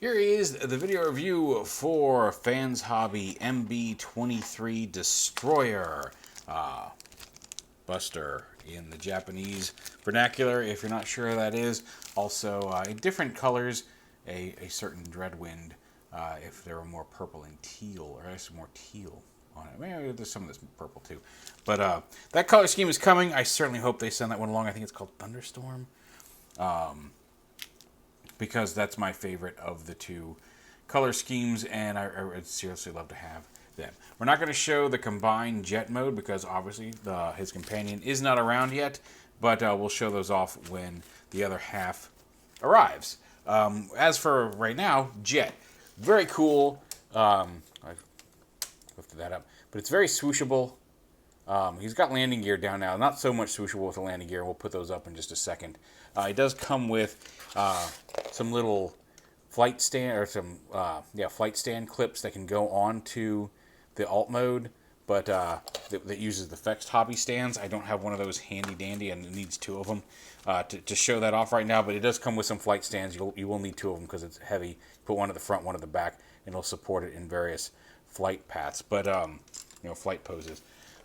Here is the video review for Fans Hobby MB-23 Destroyer. Buster in the Japanese vernacular, if you're not sure who that is. Also, in different colors, a certain Dreadwind, if there were more purple and teal, or actually more teal on it. Maybe there's some of this purple too. But that color scheme is coming. I certainly hope they send that one along. I think it's called Thunderstorm. Because that's my favorite of the two color schemes, and I would seriously love to have them. We're not going to show the combined jet mode because obviously his companion is not around yet, but we'll show those off when the other half arrives. As for right now, jet. Very cool. I lifted that up, but it's very swooshable. He's got landing gear down now. Not so much swooshable with the landing gear. We'll put those up in just a second. It does come with some little flight stand or some flight stand clips that can go on to the alt mode, but that uses the fixed hobby stands. I don't have one of those handy dandy, and it needs two of them to show that off right now. But it does come with some flight stands. You will need two of them because it's heavy. Put one at the front, one at the back, and it'll support it in various flight paths. But flight poses.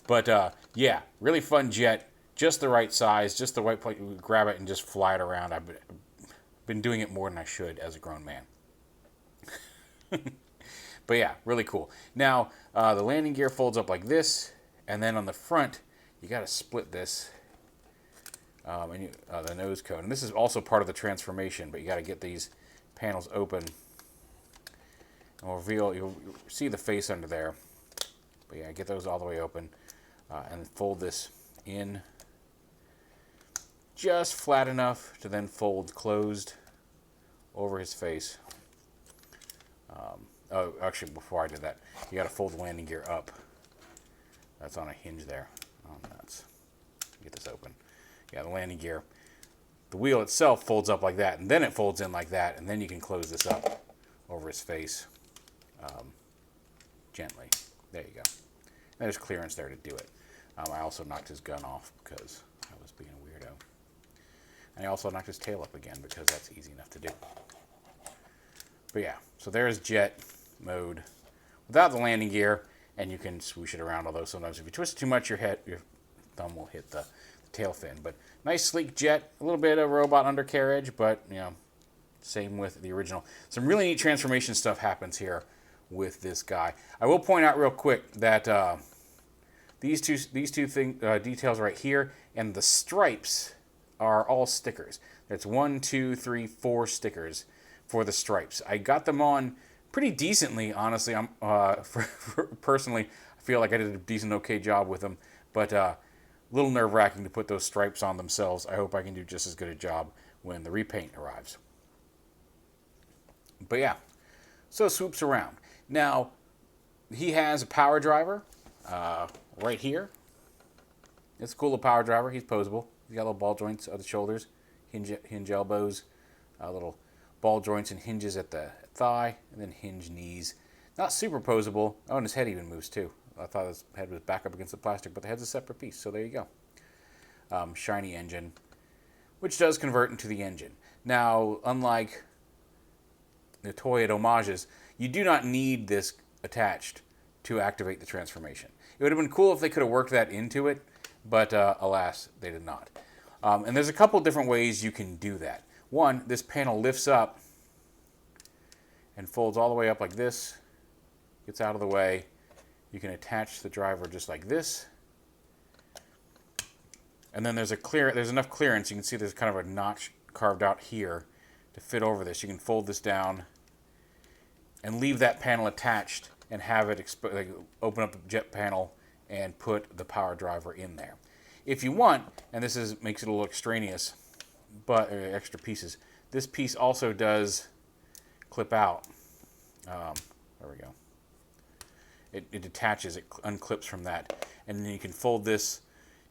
But yeah, really fun jet. Just the right size, just the right place. You grab it and just fly it around. I've been doing it more than I should as a grown man. But yeah, really cool. Now, the landing gear folds up like this, and then on the front, you got to split this, the nose cone. And this is also part of the transformation, but you got to get these panels open. And you'll see the face under there. But yeah, get those all the way open, and fold this in just flat enough to then fold closed over his face. Actually, before I did that, you got to fold the landing gear up. That's on a hinge there. Oh, nuts. Get this open. Yeah, the landing gear. The wheel itself folds up like that, and then it folds in like that, and then you can close this up over his face gently. There you go. There's clearance there to do it. I also knocked his gun off because I was being a weirdo. And I also knocked his tail up again because that's easy enough to do. But yeah, so there's jet mode without the landing gear, and you can swoosh it around, although sometimes if you twist it too much, your thumb will hit the tail fin. But nice sleek jet, a little bit of robot undercarriage, but same with the original. Some really neat transformation stuff happens here with this guy. I will point out real quick that these two details right here and the stripes are all stickers. That's 1, 2, 3, 4 stickers for the stripes. I got them on pretty decently, honestly. Personally, I feel like I did a decent, okay job with them, but a little nerve-wracking to put those stripes on themselves. I hope I can do just as good a job when the repaint arrives. But yeah, so swoops around. Now, he has a power driver right here. It's a cool little power driver. He's posable. He's got little ball joints at the shoulders, hinge elbows, little ball joints and hinges at the thigh, and then hinge knees. Not super posable. Oh, and his head even moves too. I thought his head was back up against the plastic, but the head's a separate piece, so there you go. Shiny engine, which does convert into the engine. Now, unlike the toy at homages, you do not need this attached to activate the transformation. It would have been cool if they could have worked that into it, but alas, they did not. And there's a couple different ways you can do that. One, this panel lifts up and folds all the way up like this, gets out of the way. You can attach the driver just like this. And then there's enough clearance. You can see there's kind of a notch carved out here to fit over this. You can fold this down and leave that panel attached and have it open up the jet panel and put the power driver in there. If you want, and this makes it a little extraneous, but extra pieces, this piece also does clip out. There we go. It detaches, it unclips from that, and then you can fold this.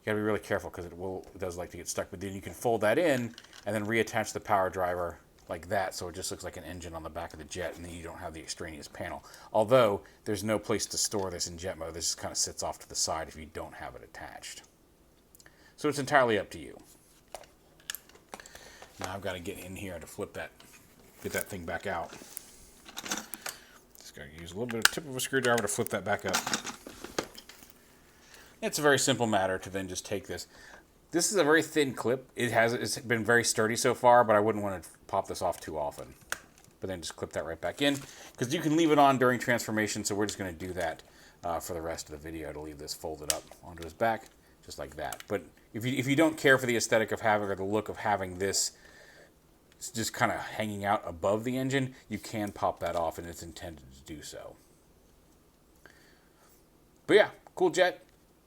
You gotta be really careful because it does like to get stuck, but then you can fold that in and then reattach the power driver like that, so it just looks like an engine on the back of the jet, and then you don't have the extraneous panel. Although there's no place to store this in jet mode, this just kind of sits off to the side if you don't have it attached. So it's entirely up to you. Now I've got to get in here to get that thing back out. Just gotta use a little bit of tip of a screwdriver to flip that back up. It's a very simple matter to then just take this. This is a very thin clip. It's been very sturdy so far, but I wouldn't want to pop this off too often. But then just clip that right back in, because you can leave it on during transformation, so we're just going to do that for the rest of the video, to leave this folded up onto his back, just like that. But if you don't care for the aesthetic of having, or the look of having this just kind of hanging out above the engine, you can pop that off, and it's intended to do so. But yeah, cool jet.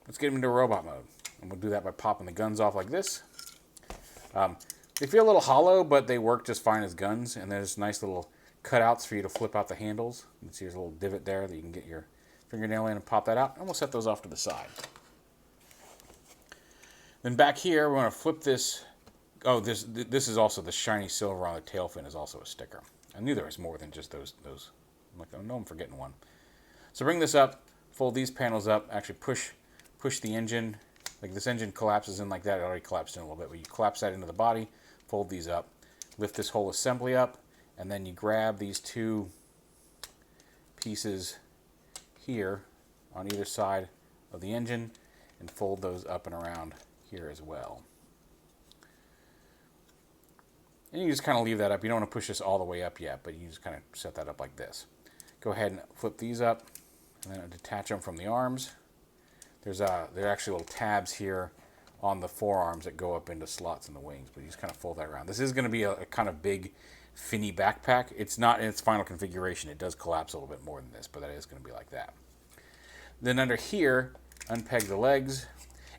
Let's get him into robot mode. And we'll do that by popping the guns off like this. They feel a little hollow, but they work just fine as guns. And there's nice little cutouts for you to flip out the handles. You can see there's a little divot there that you can get your fingernail in and pop that out. And we'll set those off to the side. Then back here, we're going to flip this. Oh, this is also the shiny silver on the tail fin is also a sticker. I knew there was more than just those. I'm like, oh no, I'm forgetting one. So bring this up, fold these panels up, actually push the engine. Like this engine collapses in like that. It already collapsed in a little bit, but you collapse that into the body, fold these up, lift this whole assembly up, and then you grab these two pieces here on either side of the engine and fold those up and around here as well. And you just kind of leave that up. You don't want to push this all the way up yet, but you just kind of set that up like this. Go ahead and flip these up and then detach them from the arms. There are actually little tabs here on the forearms that go up into slots in the wings, but you just kind of fold that around. This is going to be a kind of big, finny backpack. It's not in its final configuration. It does collapse a little bit more than this, but that is going to be like that. Then under here, unpeg the legs.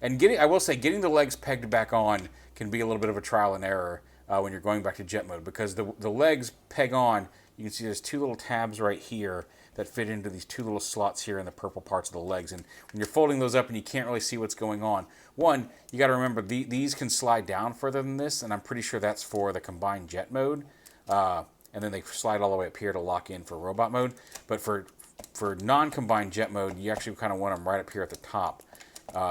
And I will say, getting the legs pegged back on can be a little bit of a trial and error when you're going back to jet mode, because the legs peg on. You can see there's two little tabs right here that fit into these two little slots here in the purple parts of the legs. And when you're folding those up and you can't really see what's going on, one, you got to remember these can slide down further than this, and I'm pretty sure that's for the combined jet mode. And then they slide all the way up here to lock in for robot mode. But for non-combined jet mode, you actually kind of want them right up here at the top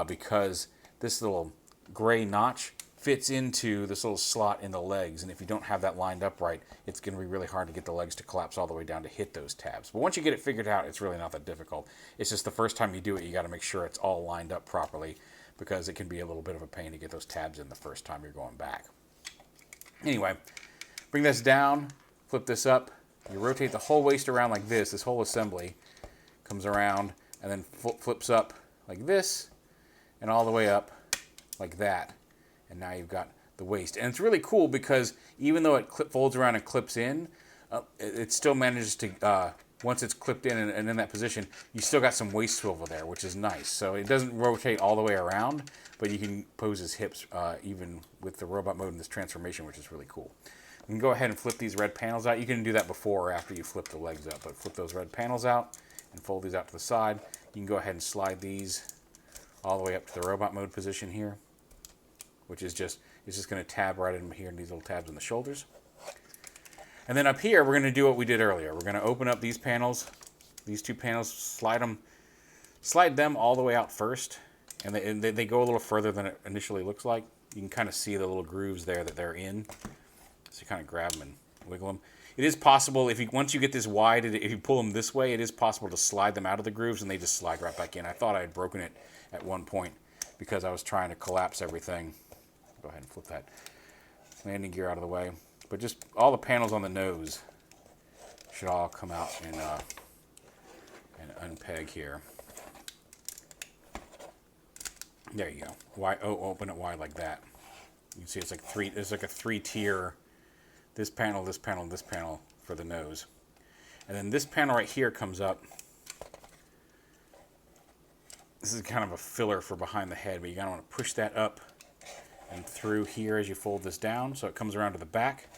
because this little gray notch fits into this little slot in the legs, and if you don't have that lined up right, it's going to be really hard to get the legs to collapse all the way down to hit those tabs. But once you get it figured out, it's really not that difficult. It's just the first time you do it, you got to make sure it's all lined up properly, because it can be a little bit of a pain to get those tabs in the first time you're going back. Anyway, bring this down, flip this up, you rotate the whole waist around like this whole assembly comes around and then flips up like this and all the way up like that. And now you've got the waist. And it's really cool because even though it folds around and clips in, it still manages to, once it's clipped in and in that position, you still got some waist swivel there, which is nice. So it doesn't rotate all the way around, but you can pose his hips even with the robot mode in this transformation, which is really cool. You can go ahead and flip these red panels out. You can do that before or after you flip the legs up, but flip those red panels out and fold these out to the side. You can go ahead and slide these all the way up to the robot mode position here, which is just, it's just going to tab right in here in these little tabs on the shoulders. And then up here, we're going to do what we did earlier. We're going to open up these panels, these two panels, slide them all the way out first, and they go a little further than it initially looks like. You can kind of see the little grooves there that they're in. So you kind of grab them and wiggle them. It is possible, once you get this wide, if you pull them this way, it is possible to slide them out of the grooves, and they just slide right back in. I thought I had broken it at one point because I was trying to collapse everything. Go ahead and flip that landing gear out of the way. But just all the panels on the nose should all come out and unpeg here. There you go. Wide, open it wide like that. You can see it's like a three-tier. This panel, this panel, and this panel for the nose. And then this panel right here comes up. This is kind of a filler for behind the head, but you gotta want to push that up and through here as you fold this down, so it comes around to the back,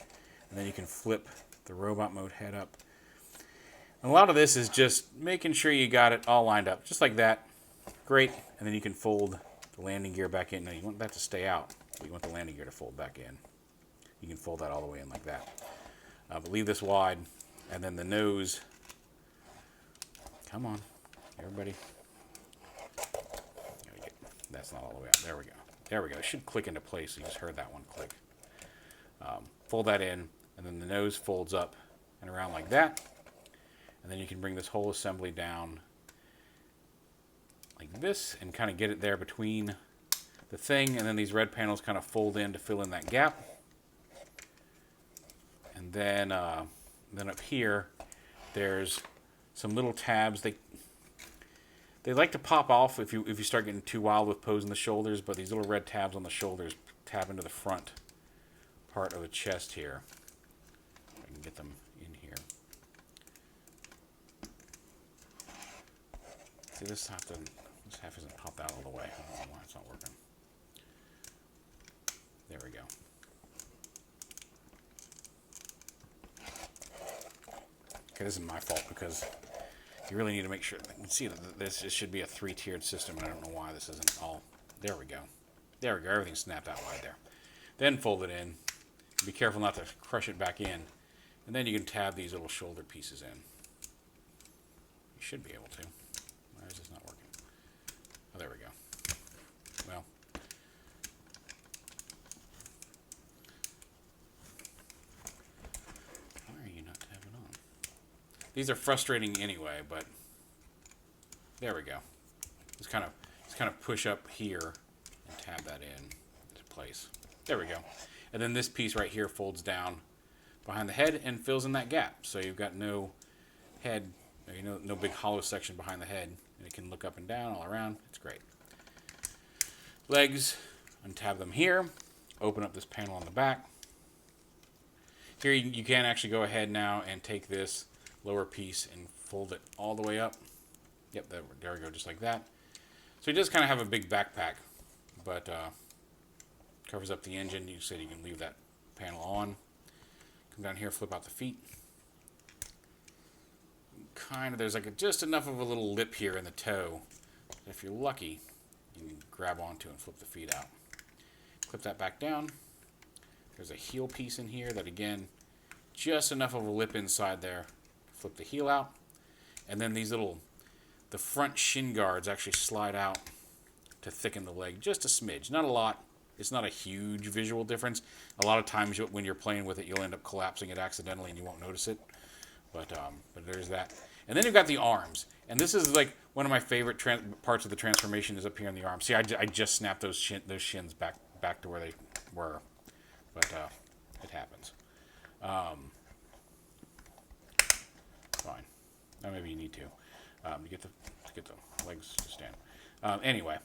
and then you can flip the robot mode head up. And a lot of this is just making sure you got it all lined up, just like that. Great. And then you can fold the landing gear back in. Now you want that to stay out, but you want the landing gear to fold back in. You can fold that all the way in like that. But leave this wide, and then the nose. Come on, everybody. There we go. That's not all the way out. There we go. There we go. It should click into place. You just heard that one click. Fold that in, and then the nose folds up and around like that. And then you can bring this whole assembly down like this and kind of get it there between the thing, and then these red panels kind of fold in to fill in that gap. And then up here, there's some little tabs. They like to pop off if you start getting too wild with posing the shoulders, but these little red tabs on the shoulders tab into the front part of the chest here. I can get them in here. See, this half isn't popped out all the way. I don't know why it's not working. There we go. Okay, this is my fault because you really need to make sure. You can see that this should be a 3-tiered system, and I don't know why this isn't all. There we go. There we go. Everything snapped out wide there. Then fold it in. Be careful not to crush it back in. And then you can tab these little shoulder pieces in. You should be able to. Why is this not working? Oh, there we go. Well. Why are you not tabbing on? These are frustrating anyway, but there we go. Just kind of push up here and tab that into place. There we go. And then this piece right here folds down behind the head and fills in that gap. So you've got no head, no big hollow section behind the head, and it can look up and down all around. It's great. Legs, untab them here. Open up this panel on the back. Here you can actually go ahead now and take this lower piece and fold it all the way up. Yep, there we go, just like that. So it does kind of have a big backpack, but covers up the engine. You said you can leave that panel on. Come down here, flip out the feet. There's like just enough of a little lip here in the toe. If you're lucky, you can grab onto and flip the feet out. Clip that back down. There's a heel piece in here that, again, just enough of a lip inside there. Flip the heel out. And then the front shin guards actually slide out to thicken the leg just a smidge. Not a lot. It's not a huge visual difference. A lot of times when you're playing with it, you'll end up collapsing it accidentally and you won't notice it. But there's that. And then you've got the arms. And this is like one of my favorite parts of the transformation is up here in the arms. See, I just snapped those shins back to where they were. But it happens. Fine. Now maybe you need to get the legs to stand. Anyway,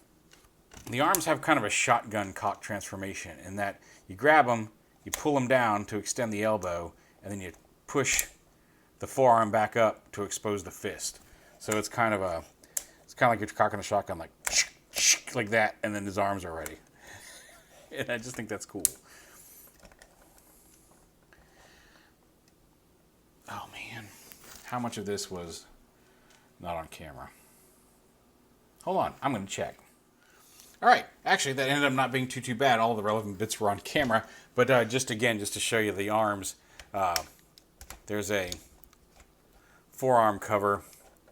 the arms have kind of a shotgun cock transformation in that you grab them, you pull them down to extend the elbow, and then you push the forearm back up to expose the fist. So it's kind of like you're cocking a shotgun, like that, and then his arms are ready. And I just think that's cool. Oh man, how much of this was not on camera? Hold on, I'm going to check. All right, actually that ended up not being too bad. All the relevant bits were on camera, but just to show you the arms, there's a forearm cover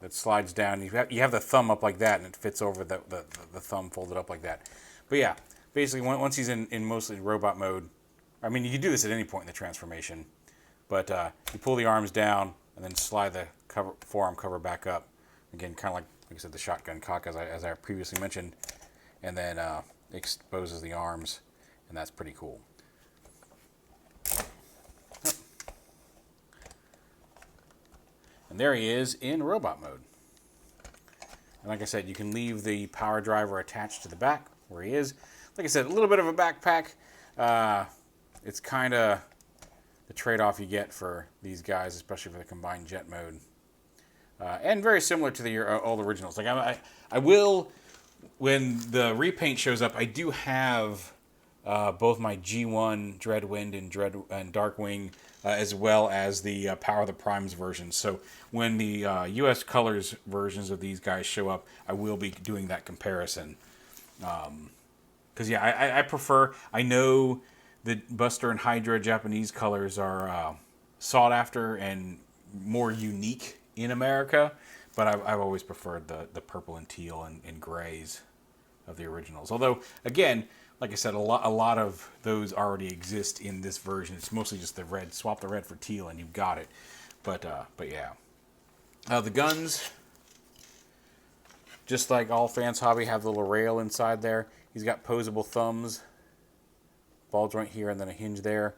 that slides down. You have the thumb up like that, and it fits over the thumb folded up like that. But yeah, basically once he's in mostly robot mode, I mean, you can do this at any point in the transformation, but you pull the arms down and then slide the forearm cover back up. Again, kind of like I said, the shotgun cock, as I previously mentioned, and then exposes the arms, and that's pretty cool. And there he is in robot mode. And like I said, you can leave the power driver attached to the back where he is. Like I said, a little bit of a backpack. It's kind of the trade-off you get for these guys, especially for the combined jet mode. And very similar to the old originals. Like I will, when the repaint shows up, I do have both my G1 Dreadwind and Darkwing, as well as the Power of the Primes versions. So when the U.S. Colors versions of these guys show up, I will be doing that comparison. Because yeah, I prefer. I know that Buster and Hydra Japanese colors are sought after and more unique in America, but I've always preferred the purple and teal and grays of the originals. Although, again, like I said, a lot of those already exist in this version. It's mostly just the red. Swap the red for teal and you've got it. But yeah. The guns, just like all Fans Hobby, have the little rail inside there. He's got posable thumbs, ball joint here, and then a hinge there.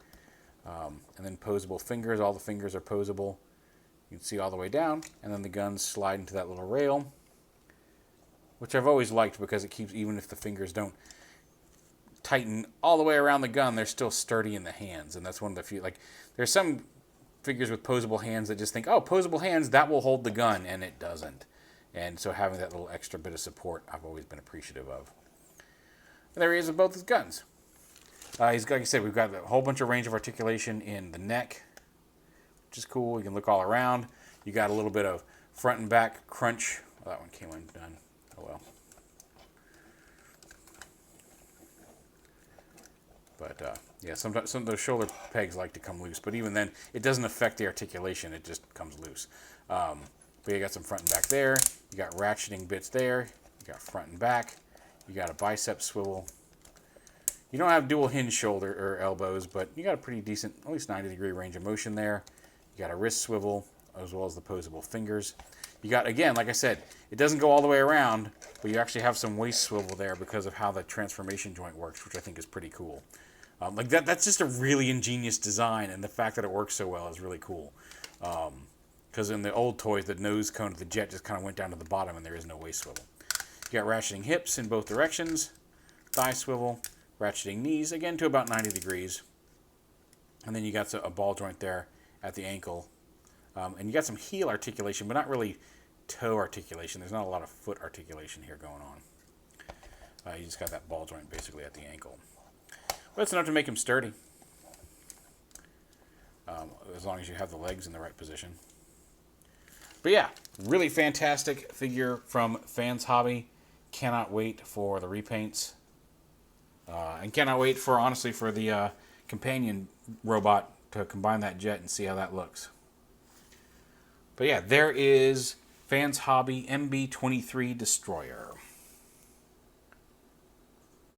And then posable fingers. All the fingers are posable. You can see all the way down. And then the guns slide into that little rail, which I've always liked because it keeps, even if the fingers don't tighten all the way around the gun, they're still sturdy in the hands. And that's one of the few, like, there's some figures with posable hands that just think, oh, posable hands, that will hold the gun, and it doesn't. And so having that little extra bit of support, I've always been appreciative of. And there he is with both his guns. He's, like I said, we've got a whole bunch of range of articulation in the neck, which is cool. You can look all around. You got a little bit of front and back crunch. Oh, that one came undone. Oh well. But yeah, sometimes some of those shoulder pegs like to come loose, but even then, it doesn't affect the articulation. It just comes loose. But you got some front and back there. You got ratcheting bits there. You got front and back. You got a bicep swivel. You don't have dual hinge shoulder or elbows, but you got a pretty decent, at least 90-degree range of motion there. You got a wrist swivel, as well as the posable fingers. You got, again, like I said, it doesn't go all the way around, but you actually have some waist swivel there because of how the transformation joint works, which I think is pretty cool. Like that's just a really ingenious design, and the fact that it works so well is really cool. Because in the old toys, the nose cone of the jet just kind of went down to the bottom, and there is no waist swivel. You got ratcheting hips in both directions, thigh swivel, ratcheting knees, again to about 90 degrees. And then you got a ball joint there at the ankle. And you got some heel articulation, but not really toe articulation. There's not a lot of foot articulation here going on. You just got that ball joint basically at the ankle. But it's enough to make him sturdy. As long as you have the legs in the right position. But yeah, really fantastic figure from Fans Hobby. Cannot wait for the repaints. And cannot wait for, honestly, for the companion robot to combine that jet and see how that looks. But yeah, there is Fans Hobby MB-23 Destroyer.